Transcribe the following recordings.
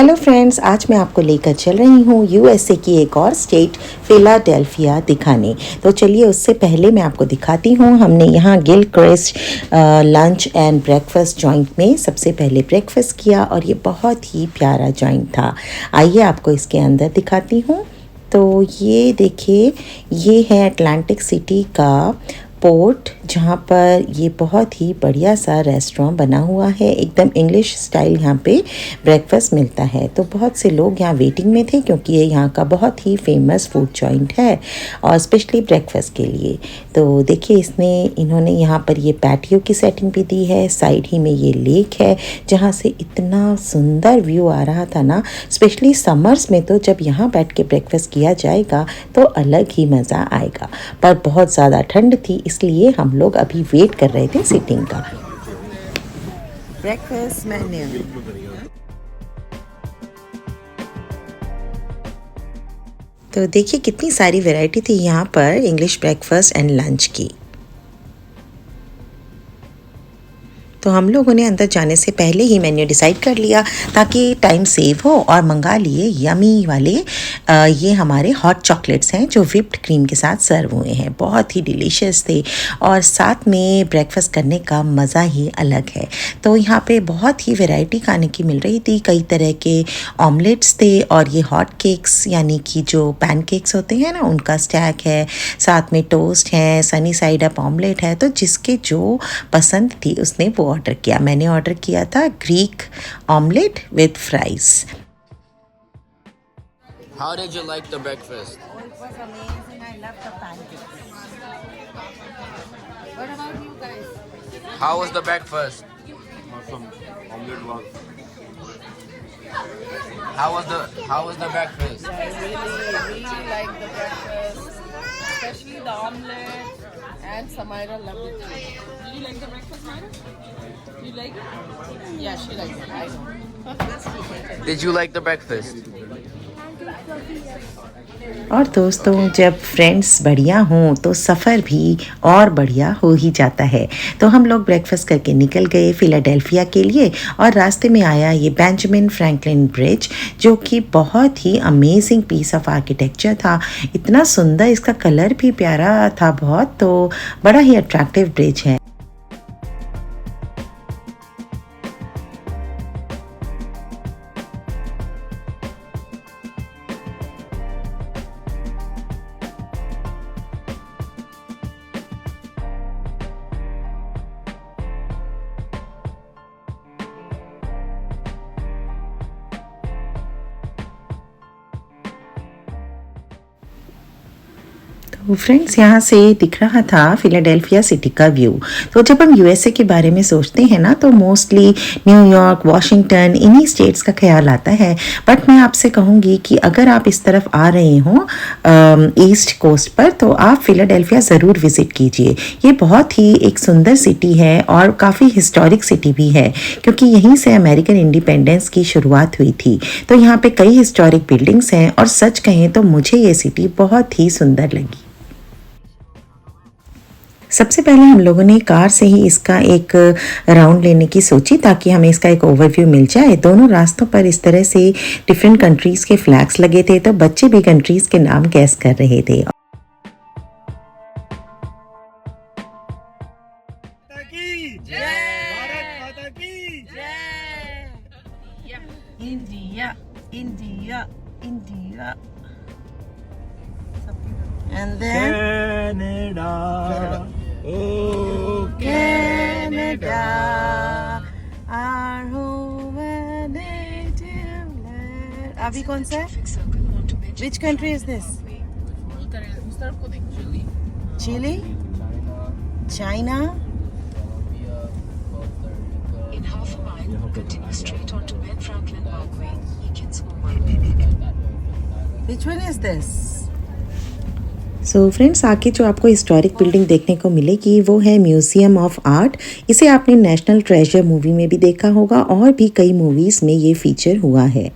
Hello friends, आज मैं आपको लेकर चल रही हूँ यूएसए की एक और स्टेट फिलाडेल्फिया दिखाने। तो चलिए उससे पहले मैं आपको दिखाती हूँ। हमने यहाँ Gilchrist lunch and breakfast joint में सबसे पहले ब्रेकफास्ट किया और ये बहुत ही प्यारा जॉइंट था। आइए आपको इसके अंदर दिखाती हूँ। तो ये देखिए, ये है अटलांटिक सिटी का पोर्ट, जहाँ पर ये बहुत ही बढ़िया सा रेस्टोरेंट बना हुआ है। एकदम इंग्लिश स्टाइल यहाँ पे ब्रेकफास्ट मिलता है। तो बहुत से लोग यहाँ वेटिंग में थे क्योंकि ये यहाँ का बहुत ही फेमस फूड जॉइंट है और स्पेशली ब्रेकफास्ट के लिए। तो देखिए, इन्होंने यहाँ पर ये पैटियो की सेटिंग भी दी है। साइड ही में ये लेक है जहाँ से इतना सुंदर व्यू आ रहा था ना। स्पेशली समर्स में तो जब यहाँ बैठ के ब्रेकफास्ट किया जाएगा तो अलग ही मज़ा आएगा। पर बहुत ज़्यादा ठंड थी, इसलिए हम लोग अभी वेट कर रहे थे सीटिंग का। Breakfast menu. तो देखिए कितनी सारी वैरायटी थी यहाँ पर इंग्लिश ब्रेकफास्ट एंड लंच की। तो हम लोगों ने अंदर जाने से पहले ही मेन्यू डिसाइड कर लिया ताकि टाइम सेव हो, और मंगा लिए यमी वाले ये हमारे हॉट चॉकलेट्स हैं जो व्हिप्ड क्रीम के साथ सर्व हुए हैं। बहुत ही डिलीशियस थे और साथ में ब्रेकफास्ट करने का मज़ा ही अलग है। तो यहाँ पे बहुत ही वैरायटी खाने की मिल रही थी। कई तरह के ऑमलेट्स थे और ये हॉट केक्स यानी कि जो पैनकेक्स होते हैं ना, उनका स्टैक है। साथ में टोस्ट है, सनी साइड अप ऑमलेट है। तो जिसके जो पसंद थी उसने वो ऑर्डर किया। मैंने ऑर्डर किया था Greek omelette with fries. How did you like the breakfast? Oh, it was amazing. I love the pancakes. What about you guys? How was the breakfast? Awesome. Omelette was. How was the breakfast? I really like the breakfast, especially the omelette, and Samira loved it too. Did you like the breakfast, Myra? You like it? Yeah, she likes it. I know. Did you like the breakfast? और दोस्तों, जब friends बढ़िया हों तो सफ़र भी और बढ़िया हो ही जाता है। तो हम लोग ब्रेकफास्ट करके निकल गए फिलाडेल्फिया के लिए, और रास्ते में आया ये बेंजामिन फ्रैंकलिन ब्रिज, जो कि बहुत ही अमेजिंग पीस ऑफ आर्किटेक्चर था। इतना सुंदर, इसका कलर भी प्यारा था बहुत। तो बड़ा ही अट्रैक्टिव ब्रिज है। तो फ्रेंड्स, यहाँ से दिख रहा था फिलाडेल्फिया सिटी का व्यू। तो जब हम यूएसए के बारे में सोचते हैं ना, तो मोस्टली न्यूयॉर्क, वॉशिंगटन, इन्हीं स्टेट्स का ख्याल आता है। बट मैं आपसे कहूँगी कि अगर आप इस तरफ आ रहे हों ईस्ट कोस्ट पर, तो आप फिलाडेल्फिया ज़रूर विज़िट कीजिए। ये बहुत ही एक सुंदर सिटी है और काफ़ी हिस्टोरिक सिटी भी है, क्योंकि यहीं से अमेरिकन इंडिपेंडेंस की शुरुआत हुई थी। तो यहाँ पे कई हिस्टोरिक बिल्डिंग्स हैं, और सच कहें तो मुझे ये सिटी बहुत ही सुंदर लगी। सबसे पहले हम लोगों ने कार से ही इसका एक राउंड लेने की सोची ताकि हमें इसका एक ओवरव्यू मिल जाए। दोनों रास्तों पर इस तरह से डिफरेंट कंट्रीज़ के फ्लैग्स लगे थे, तो बच्चे भी कंट्रीज़ के नाम गैस कर रहे थे। India, India, India. And then Canada. Oh, Canada, our home and native land. अभी कौन सा है? Which country is this? Chile? China? In half a mile, continue straight onto Ben Franklin Parkway, Eakins Boulevard. Which one is this? So friends, आगे जो आपको historic building देखने को मिलेगी वो है म्यूज़ियम ऑफ आर्ट। इसे आपने नेशनल ट्रेजर मूवी में भी देखा होगा, और भी कई मूवीज़ में ये फीचर हुआ है।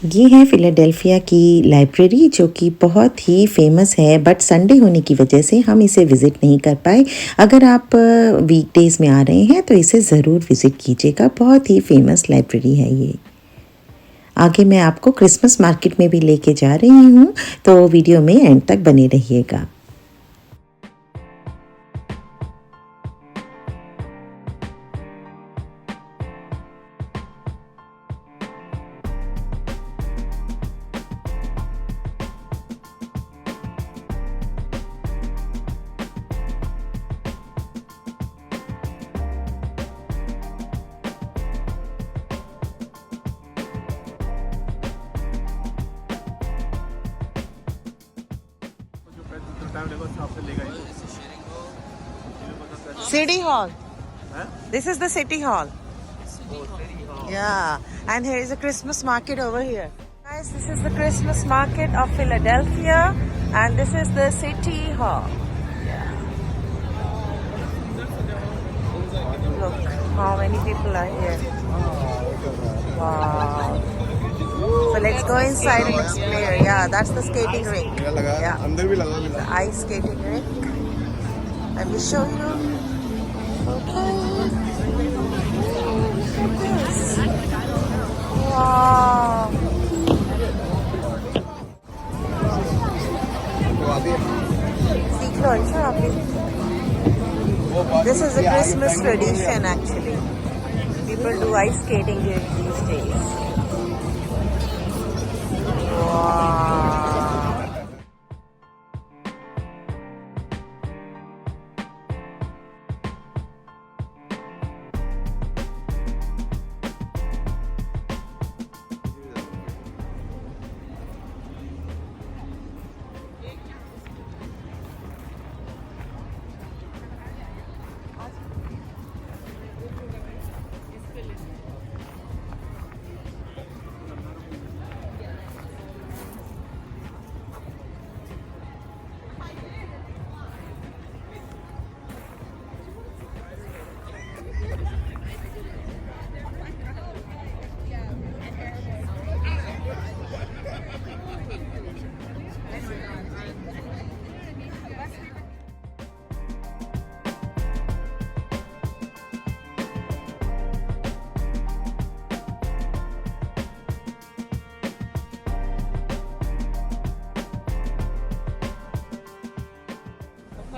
ये है फ़िलाडेल्फ़िया की लाइब्रेरी जो कि बहुत ही फ़ेमस है, बट संडे होने की वजह से हम इसे विज़िट नहीं कर पाए। अगर आप वीकडेज़ में आ रहे हैं तो इसे ज़रूर विज़िट कीजिएगा, बहुत ही फ़ेमस लाइब्रेरी है ये। आगे मैं आपको क्रिसमस मार्केट में भी लेके जा रही हूँ, तो वीडियो में एंड तक बने रहिएगा। City Hall. This is the City Hall. Yeah, and here is a Christmas market over here. Guys, this is the Christmas market of Philadelphia, and this is the City Hall. Yeah. Look how many people are here. Wow. So let's go inside and explore. Yeah, that's the skating rink. Yeah, the ice skating rink. Let me show you. Okay. Look at this. Wow. सीख लो अच्छा आप भी. This is a Christmas tradition actually. People do ice skating during these days. Wow.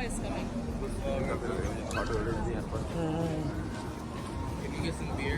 Is coming. Can you get some beer?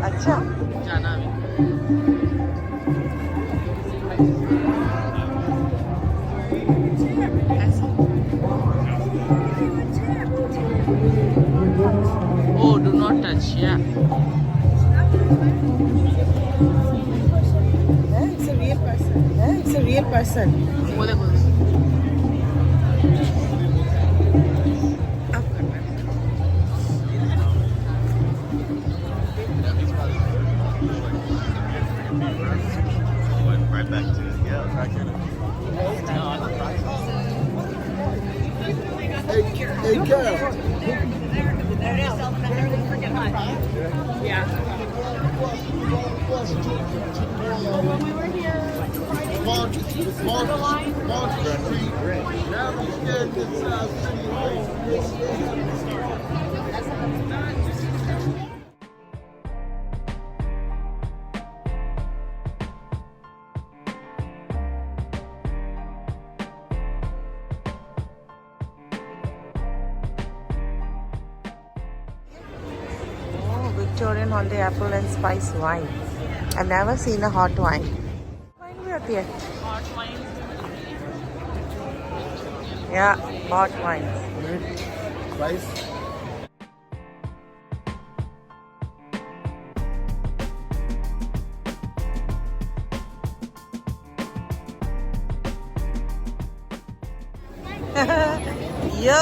अच्छा. जाना अभी. Oh, do not touch. Yeah. It's a real person. It's a real person. वो देखो. Right back to it. Yeah, back in it. Hey, Carol. Victorian holiday apple and spice wine. I've never seen a hot wine. Wine भी होती है? Hot wine. Yeah, hot wine. Price? Yo,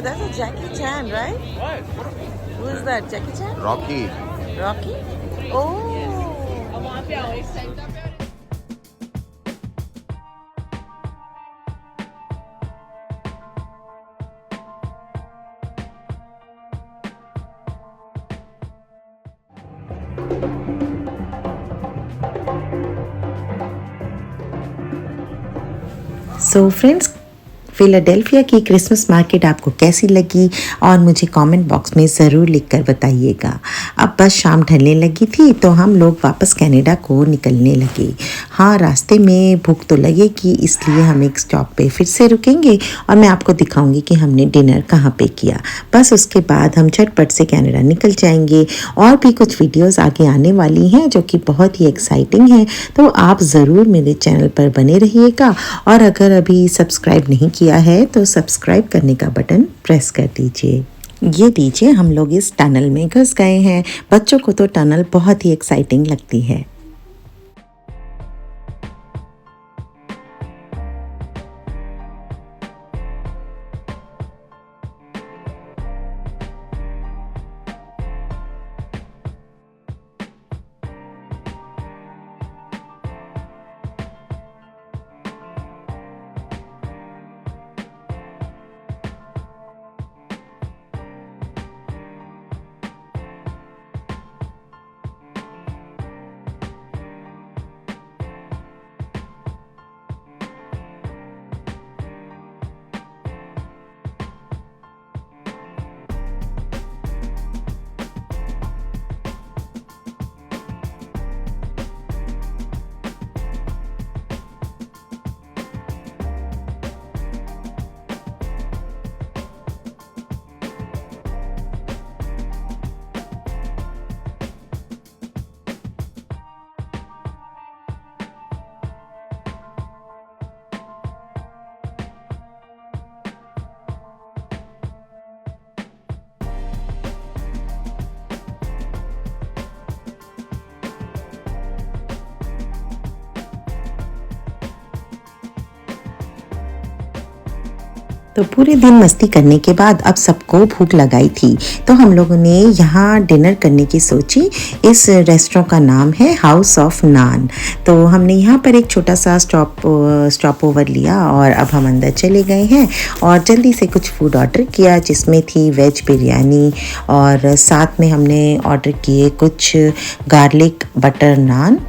that's a Jackie Chan, right? What? Who is that? Jackie Chan? Rocky. Rocky? Oh. वहाँ पे आओ इस side पे. So friends, Philadelphia की Christmas market आपको कैसी लगी और मुझे कमेंट बॉक्स में ज़रूर लिखकर बताइएगा। अब बस शाम ढलने लगी थी तो हम लोग वापस कनाडा को निकलने लगे। हाँ, रास्ते में भूख तो लगेगी, इसलिए हम एक स्टॉप पे फिर से रुकेंगे और मैं आपको दिखाऊंगी कि हमने डिनर कहाँ पे किया। बस उसके बाद हम झटपट से कनाडा निकल जाएंगे। और भी कुछ वीडियोस आगे आने वाली हैं जो कि बहुत ही एक्साइटिंग हैं, तो आप ज़रूर मेरे चैनल पर बने रहिएगा। और अगर अभी सब्सक्राइब नहीं किया है तो सब्सक्राइब करने का बटन प्रेस कर दीजिए। ये दीजिए, हम लोग इस टनल में घुस गए हैं। बच्चों को तो टनल बहुत ही एक्साइटिंग लगती है। तो पूरे दिन मस्ती करने के बाद अब सबको भूख लगाई थी, तो हम लोगों ने यहाँ डिनर करने की सोची। इस रेस्टोरेंट का नाम है हाउस ऑफ नान। तो हमने यहाँ पर एक छोटा सा स्टॉप ओवर लिया और अब हम अंदर चले गए हैं और जल्दी से कुछ फूड ऑर्डर किया, जिसमें थी वेज बिरयानी और साथ में हमने ऑर्डर किए कुछ गार्लिक बटर नान।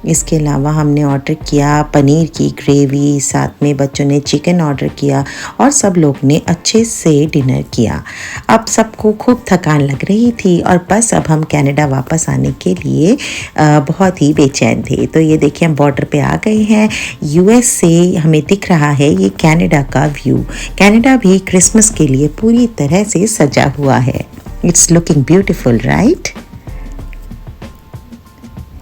इसके अलावा हमने ऑर्डर किया पनीर की ग्रेवी, साथ में बच्चों ने चिकन ऑर्डर किया और सब लोग ने अच्छे से डिनर किया। अब सबको खूब थकान लग रही थी और बस अब हम कनाडा वापस आने के लिए बहुत ही बेचैन थे। तो ये देखिए, हम बॉर्डर पे आ गए हैं। यूएस से हमें दिख रहा है ये कनाडा का व्यू। कनाडा भी क्रिसमस के लिए पूरी तरह से सजा हुआ है। It's looking beautiful, right?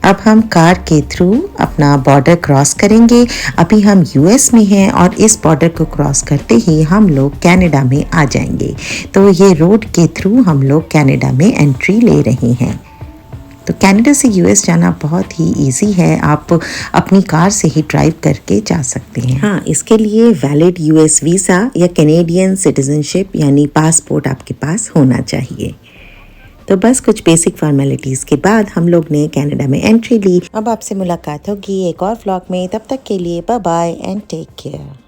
अब हम कार के थ्रू अपना बॉर्डर क्रॉस करेंगे। अभी हम यूएस में हैं और इस बॉर्डर को क्रॉस करते ही हम लोग कनाडा में आ जाएंगे। तो ये रोड के थ्रू हम लोग कनाडा में एंट्री ले रहे हैं। तो कनाडा से यूएस जाना बहुत ही इजी है, आप अपनी कार से ही ड्राइव करके जा सकते हैं। हाँ, इसके लिए वैलिड यूएस वीज़ा या कैनेडियन सिटीजनशिप यानी पासपोर्ट आपके पास होना चाहिए। तो बस कुछ बेसिक फॉर्मेलिटीज़ के बाद हम लोग ने कनाडा में एंट्री ली। अब आपसे मुलाकात होगी एक और व्लॉग में। तब तक के लिए bye bye and take care.